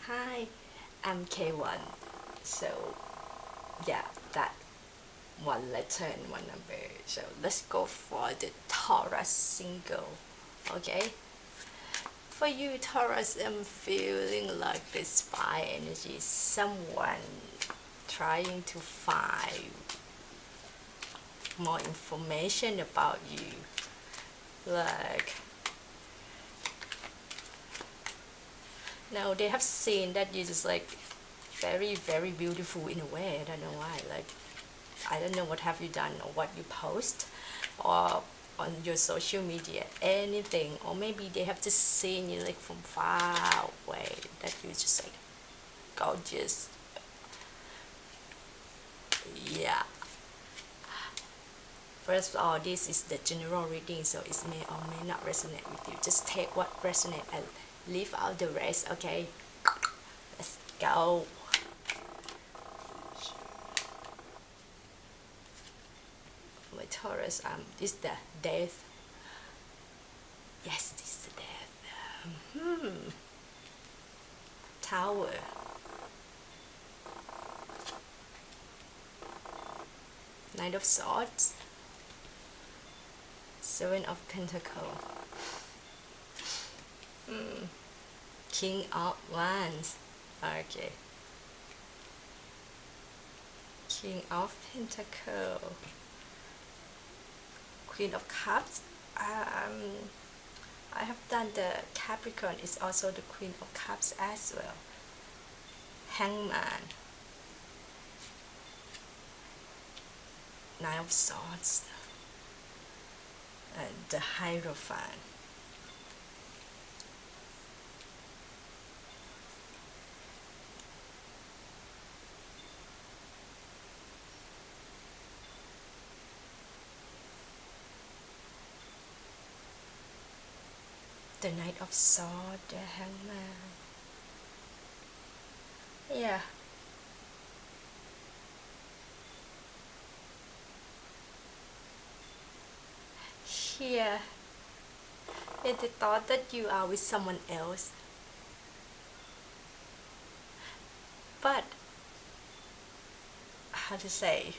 Hi, I'm K1. So yeah, that one letter and one number. So let's go for the Taurus single. Okay. For you, Taurus, I'm feeling like the spy energy. Someone trying to find more information about you. Like, now they have seen that you're just like very, very beautiful in a way. I don't know why. Like, I don't know what have you done or what you post or on your social media, anything, or maybe they have just seen you like from far away that you're just like gorgeous. Yeah. First of all, this is the general reading, so it may or may not resonate with you. Just take what resonates and leave out the rest, okay? Let's go. My Taurus, this is the death. Yes, this is the death. Tower. Knight of Swords. Seven of Pentacles. King of Wands. Okay. King of Pentacles. Queen of Cups. I have done the Capricorn. It's also the Queen of Cups as well. Hangman. Nine of Swords. And the Hierophant. The Knight of Swords, the Hangman. Yeah. Here, it's the thought that you are with someone else. But, how to say?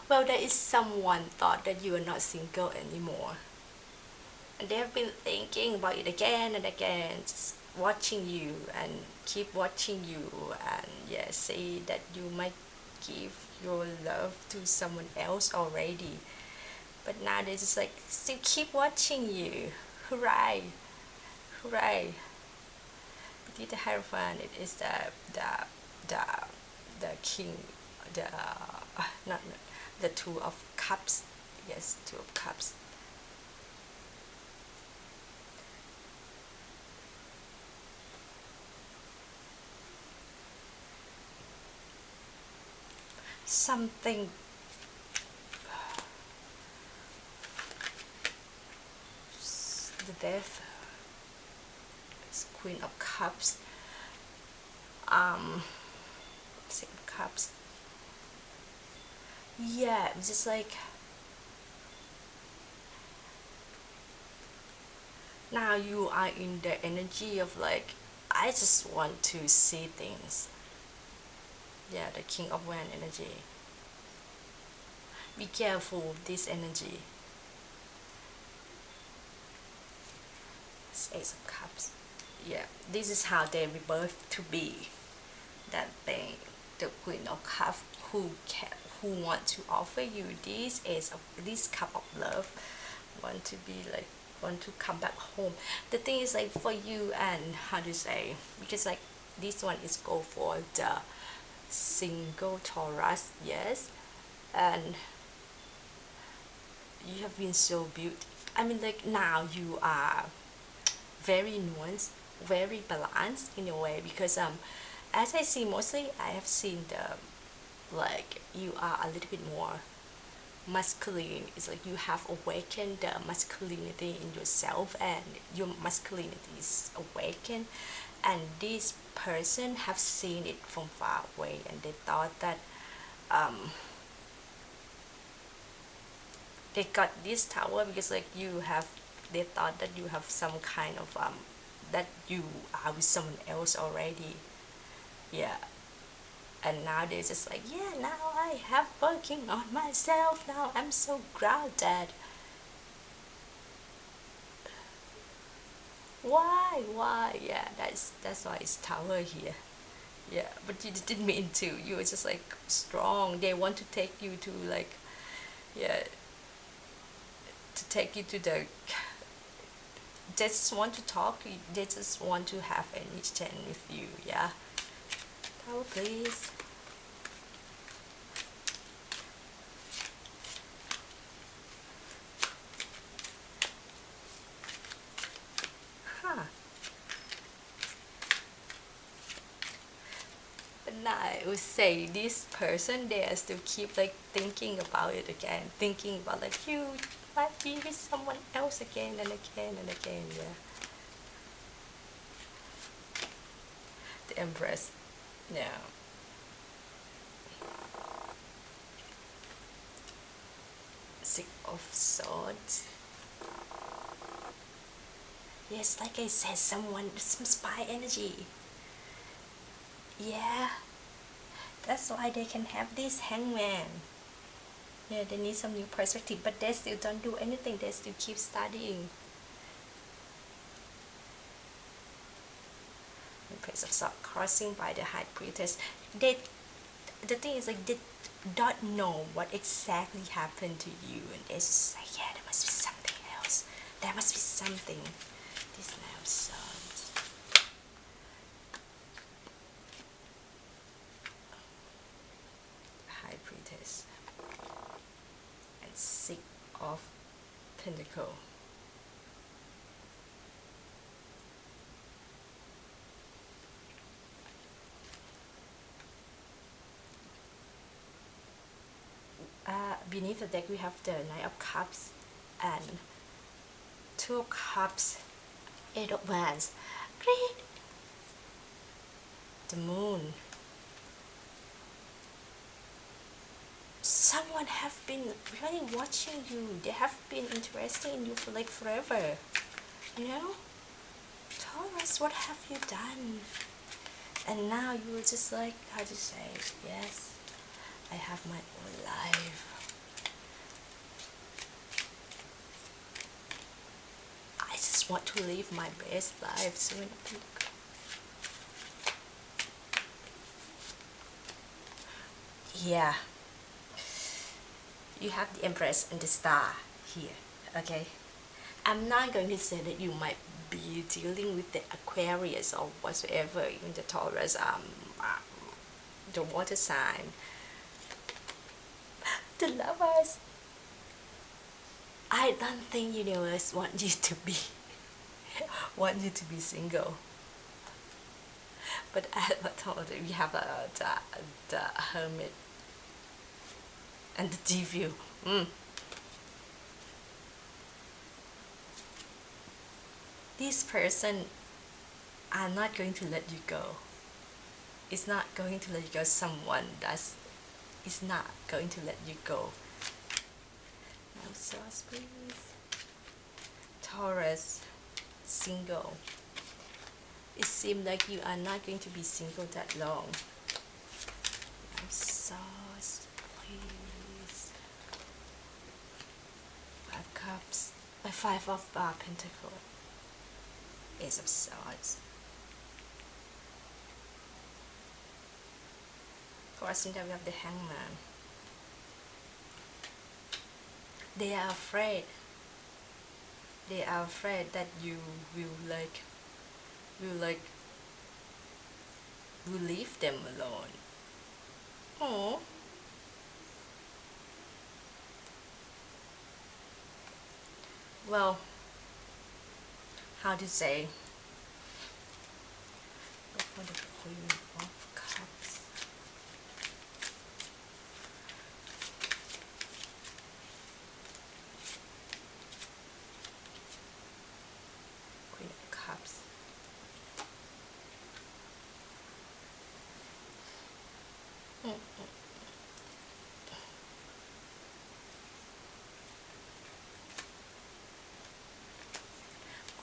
Well, there is someone thought that you are not single anymore. And they have been thinking about it again and again, just watching you and keep watching you, and yeah, say that you might give your love to someone else already. But now they just like still keep watching you. Hooray! Hooray! With the Hierophant, it is the king, the not the Two of Cups. Yes, Two of Cups. Something the death is Queen of Cups. Six of Cups. Yeah, it's just like now you are in the energy of like I just want to see things. Yeah, the King of Wands energy. Be careful with this energy. Ace of Cups. Yeah, this is how they rebirth to be. That they, the Queen of Cups, who want to offer you this cup of love, want to be like want to come back home. The thing is like for you, and how to say, because like this one is go for the single Taurus, yes, and you have been so beautiful. I mean, like now you are very nuanced, very balanced in a way, because as I see, mostly I have seen the like you are a little bit more masculine. It's like you have awakened the masculinity in yourself, and your masculinity is awakened, and this person have seen it from far away, and they thought that they got this tower because like you have, they thought that you have some kind of that you are with someone else already. Yeah. And now they're just like, yeah, now I have working on myself, now I'm so grounded. Why? Yeah, that's why it's tower here. Yeah, but you didn't mean to. You were just like strong. They want to take you to like, yeah, to take you to the. They just want to talk. They just want to have an exchange with you. Yeah. Tower, please. Huh. But now I would say this person, they are still keep like thinking about it again, thinking about like you might be with someone else again and again and again. Yeah. The Empress. Yeah. Six of Swords. Yes, like I said, some spy energy. Yeah. That's why they can have this hangman. Yeah, they need some new perspective, but they still don't do anything. They still keep studying. The Prince of Swords crossing by the High Priestess. The thing is like they don't know what exactly happened to you, and it's just like, yeah, there must be something else. There must be something. This Knight of Swords. High Priestess. And Six of Pentacle. Beneath the deck we have the Knight of Cups and Two of Cups, Eight of Wands, Great, the Moon. Someone have been really watching you. They have been interested in you for like forever. You know? Taurus, what have you done? And now you were just like, how to say, yes, I have my own life. I just want to live my best life. So when I think, yeah, you have the Empress and the Star here. Okay, I'm not going to say that you might be dealing with the Aquarius or whatsoever, even the Taurus, the water sign, the Lovers. I don't think universe want you to be single. But at the told you, we have the Hermit and the Devil. This person are not going to let you go. It's not going to let you go. Someone that is not going to let you go. No sauce, please. Taurus, single. It seems like you are not going to be single that long. No sauce, please. Five Cups. Five of Pentacles. Ace of Swords. Crossing that we have the Hangman. They are afraid. They are afraid that you will leave them alone. Oh. Well, how to say? Look for the Queen of Cups. Queen of Cups.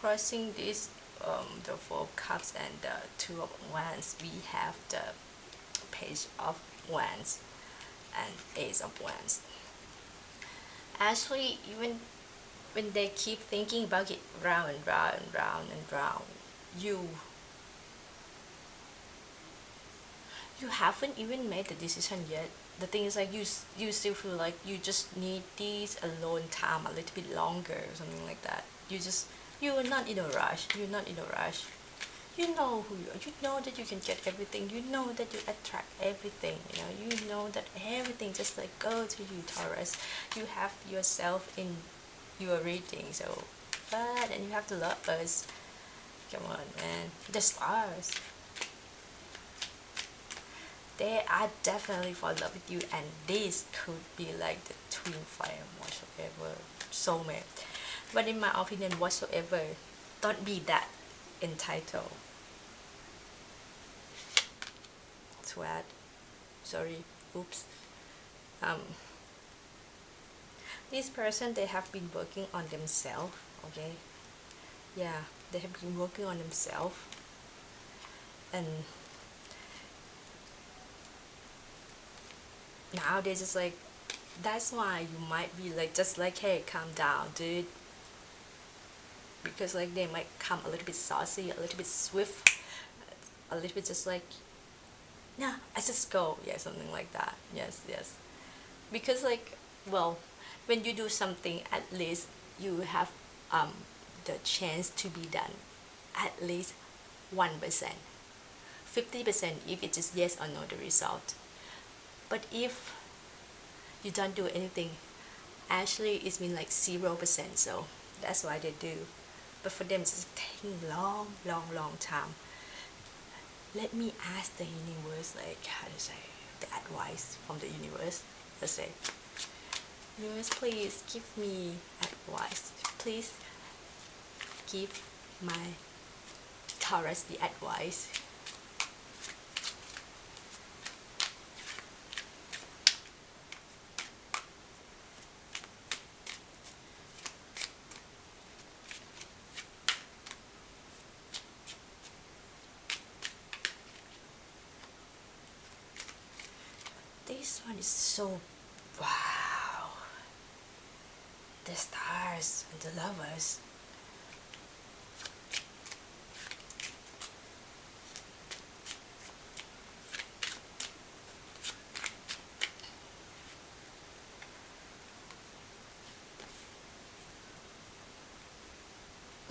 Crossing this the Four of Cups and the Two of Wands, we have the Page of Wands and Ace of Wands. Actually, even when they keep thinking about it round and round and round and round, you haven't even made the decision yet. The thing is like you still feel like you just need this alone time a little bit longer or something like that. You're not in a rush. You're not in a rush. You know who you are. You know that you can get everything. You know that you attract everything. You know that everything just like go to you, Taurus. You have yourself in your reading. So, but and you have to love us. Come on, man. The stars. They are definitely fall in love with you, and this could be like the twin flame whatsoever, soulmate. But in my opinion, whatsoever, don't be that entitled. Sweat. Sorry. Oops. This person, they have been working on themselves. Okay. Yeah, they have been working on themselves, and now they're just like, that's why you might be like, just like, hey, calm down, dude, because like they might come a little bit saucy, a little bit swift, a little bit just like, nah, I just go, yeah, something like that. Yes, because like, well, when you do something, at least you have the chance to be done at least 1%, 50% if it is yes or no the result. But if you don't do anything, actually it's been like 0%. So that's why they do. But for them, it's taking long time. Let me ask the universe, like, how to say, the advice from the universe. Let's say, universe, please give me advice. Please give my Taurus the advice. This one is so wow. The stars and the lovers.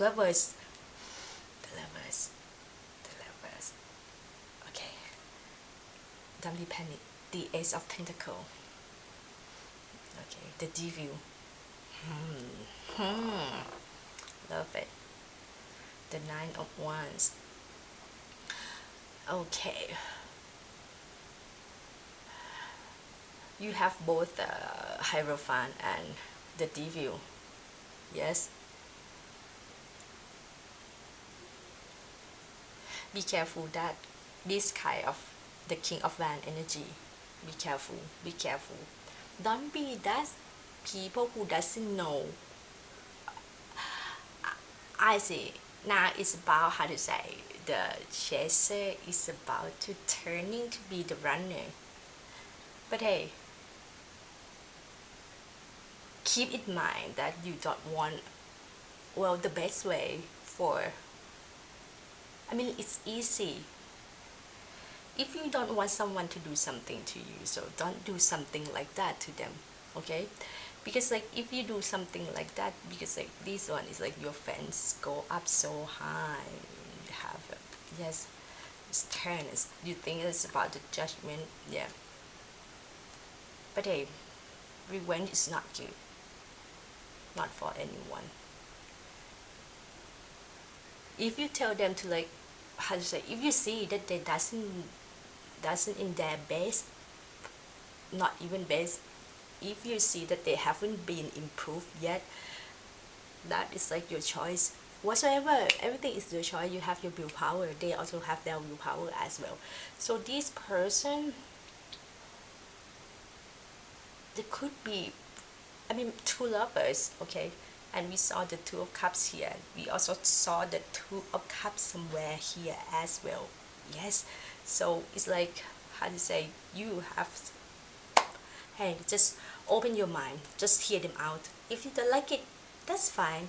Lovers. The lovers. Okay. Don't be panic. The Ace of Pentacles. Okay, the Devil. Love it. The Nine of Wands. Okay. You have both the Hierophant and the Devil. Yes. Be careful that this kind of the King of Wands energy. Be careful. Don't be that people who doesn't know. I see. Now it's about, how to say, the chaser is about to turning to be the runner. But hey, keep in mind that you don't want, well, the best way for, I mean, it's easy. If you don't want someone to do something to you, so don't do something like that to them, okay? Because like if you do something like that, because like this one is like your fence go up so high, you have yes, it's turn. You think it's about the judgment, yeah. But hey, revenge is not good, not for anyone. If you tell them to like, how to say, if you see that they doesn't in their best, not even best, if you see that they haven't been improved yet, that is like your choice whatsoever. Everything is your choice. You have your willpower, they also have their willpower as well. So this person, there could be, I mean, two lovers, okay, and we saw the Two of Cups here. We also saw the Two of Cups somewhere here as well. Yes, so it's like, how to say, you have, hey, just open your mind, just hear them out. If you don't like it, that's fine.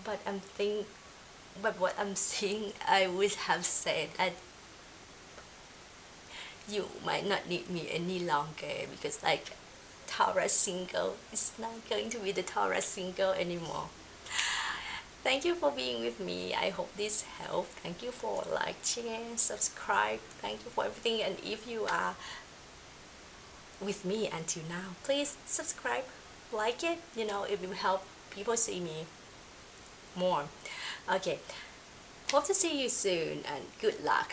But but what I'm saying, I would have said that you might not need me any longer, because like Taurus single is not going to be the Taurus single anymore. Thank you for being with me. I hope this helped. Thank you for like, share, subscribe. Thank you for everything. And if you are with me until now, please subscribe, like it. It will help people see me more. Okay, hope to see you soon and good luck.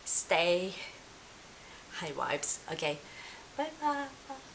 Stay high vibes. Okay, bye bye.